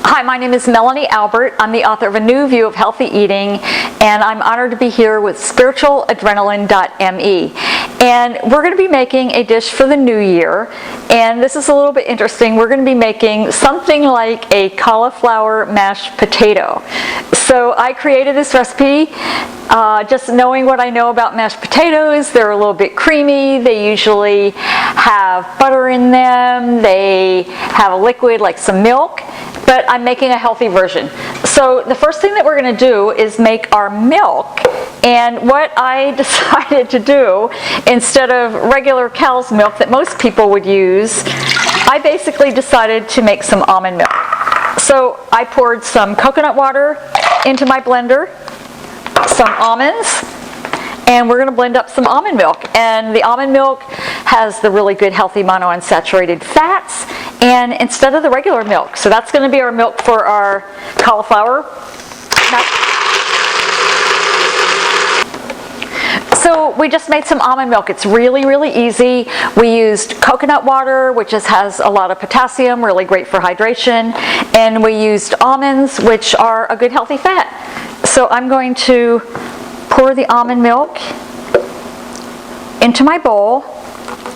Hi, my name is Melanie Albert. I'm the author of A New View of Healthy Eating, and I'm honored to be here with spiritualadrenaline.me. And we're going to be making a dish for the new year, and this is a little bit interesting. We're going to be making something like a cauliflower mashed potato. So I created this recipe just knowing what I know about mashed potatoes. They're a little bit creamy. They usually have butter in them. They have a liquid like some milk, but I'm making a healthy version. So the first thing that we're going to do is make our milk. And what I decided to do, instead of regular cow's milk that most people would use, I basically decided to make some almond milk. So I poured some coconut water into my blender, some almonds, and we're going to blend up some almond milk. And the almond milk has the really good healthy monounsaturated fats, and instead of the regular milk. So that's going to be our milk for our cauliflower. So we just made some almond milk. It's really, really easy. We used coconut water, which has a lot of potassium, really great for hydration. And we used almonds, which are a good healthy fat. So I'm going to pour the almond milk into my bowl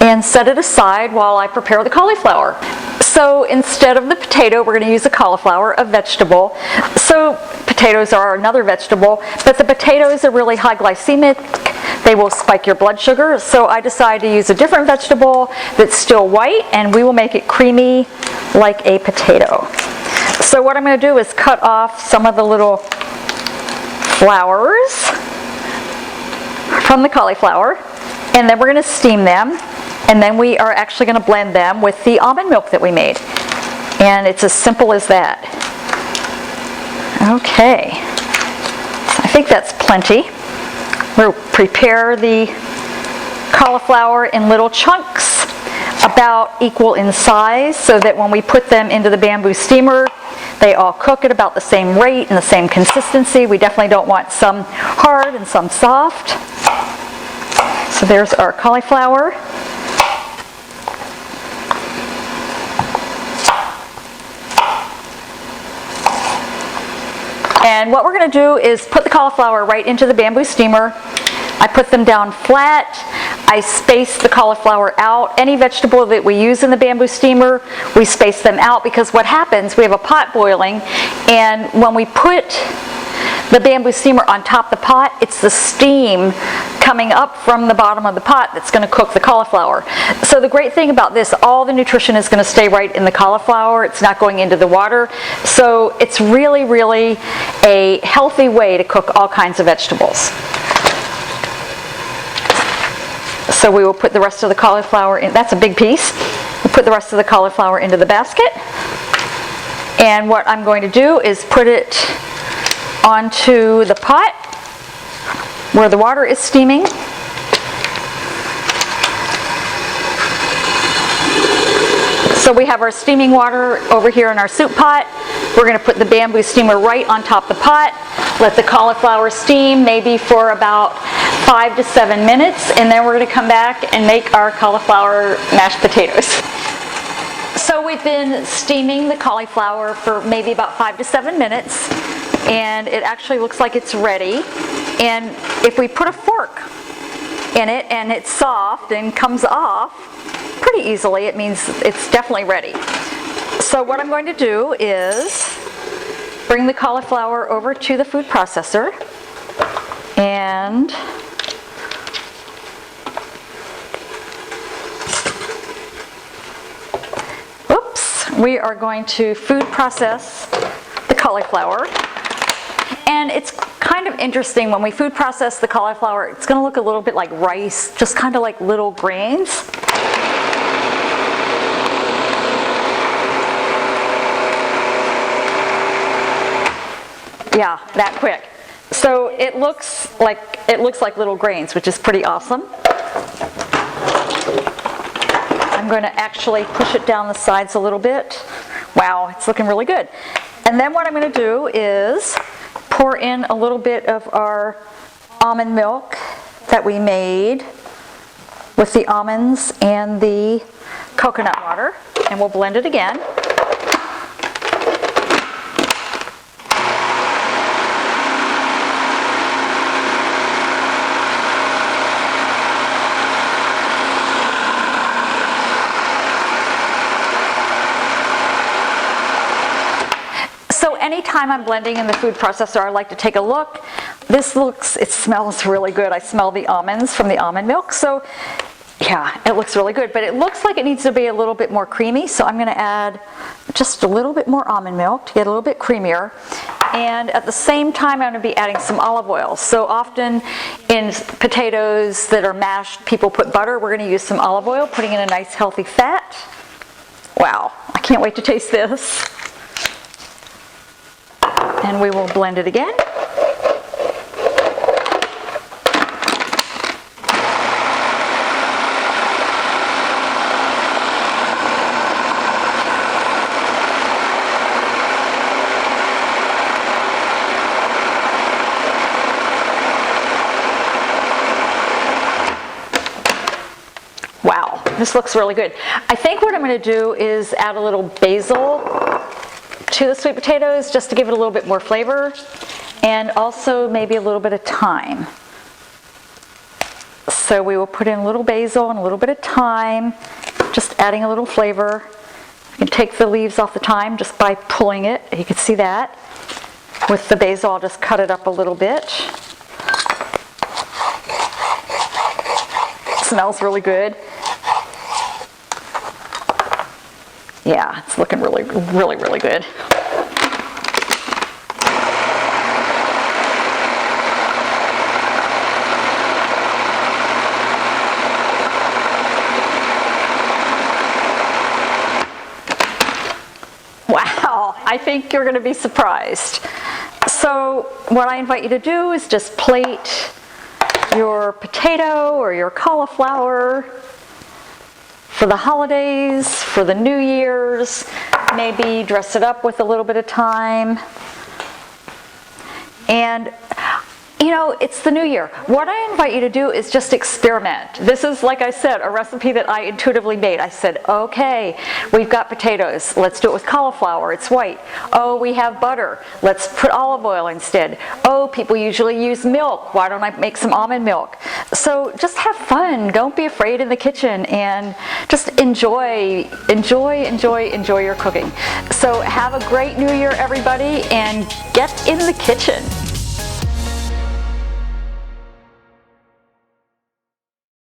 and set it aside while I prepare the cauliflower. So instead of the potato, we're going to use a cauliflower, a vegetable. So potatoes are another vegetable, but the potatoes are really high glycemic. They will spike your blood sugar. So I decided to use a different vegetable that's still white, and we will make it creamy like a potato. So what I'm going to do is cut off some of the little flowers from the cauliflower, and then we're going to steam them. And then we are actually going to blend them with the almond milk that we made. And it's as simple as that. Okay. I think that's plenty. We'll prepare the cauliflower in little chunks, about equal in size, so that when we put them into the bamboo steamer, they all cook at about the same rate and the same consistency. We definitely don't want some hard and some soft. So there's our cauliflower. And what we're going to do is put the cauliflower right into the bamboo steamer. I put them down flat. I space the cauliflower out. Any vegetable that we use in the bamboo steamer, we space them out, because what happens, we have a pot boiling, and when we put the bamboo steamer on top of the pot, it's the steam coming up from the bottom of the pot that's going to cook the cauliflower. So the great thing about this, all the nutrition is going to stay right in the cauliflower. It's not going into the water. So it's really, really a healthy way to cook all kinds of vegetables. So we will put the rest of the cauliflower in. That's a big piece. We'll put the rest of the cauliflower into the basket. And what I'm going to do is put it onto the pot where the water is steaming. So we have our steaming water over here in our soup pot. We're going to put the bamboo steamer right on top of the pot. Let the cauliflower steam maybe for about 5 to 7 minutes, and then we're going to come back and make our cauliflower mashed potatoes. So we've been steaming the cauliflower for maybe about 5 to 7 minutes, and it actually looks like it's ready. And if we put a fork in it and it's soft and comes off pretty easily, it means it's definitely ready. So what I'm going to do is bring the cauliflower over to the food processor, and we are going to food process the cauliflower. And it's kind of interesting, when we food process the cauliflower, it's going to look a little bit like rice, just kind of like little grains. Yeah, that quick. So it looks like little grains, which is pretty awesome. I'm going to actually push it down the sides a little bit. Wow, it's looking really good. And then what I'm going to do is pour in a little bit of our almond milk that we made with the almonds and the coconut water, and we'll blend it again. anytime I'm blending in the food processor, I like to take a look. It smells really good. I smell the almonds from the almond milk, so yeah, it looks really good, but it looks like it needs to be a little bit more creamy, so I'm going to add just a little bit more almond milk to get a little bit creamier. And at the same time, I'm going to be adding some olive oil. So often in potatoes that are mashed, people put butter. We're going to use some olive oil, putting in a nice healthy fat. Wow, I can't wait to taste this. And we will blend it again. Wow, this looks really good. I think what I'm going to do is add a little basil to the sweet potatoes just to give it a little bit more flavor, and also maybe a little bit of thyme. So we will put in a little basil and a little bit of thyme, just adding a little flavor. You can take the leaves off the thyme just by pulling it. You can see that. With the basil, I'll just cut it up a little bit. It smells really good. Yeah, it's looking really, really, really good. Wow, I think you're going to be surprised. So what I invite you to do is just plate your potato or your cauliflower for the holidays, for the New Year's. Maybe dress it up with a little bit of thyme. And you know, it's the new year. What I invite you to do is just experiment. This is, like I said, a recipe that I intuitively made. I said, okay, we've got potatoes. Let's do it with cauliflower. It's white. Oh, we have butter. Let's put olive oil instead. Oh, people usually use milk. Why don't I make some almond milk? So just have fun. Don't be afraid in the kitchen, and just enjoy your cooking. So have a great new year, everybody, and get in the kitchen.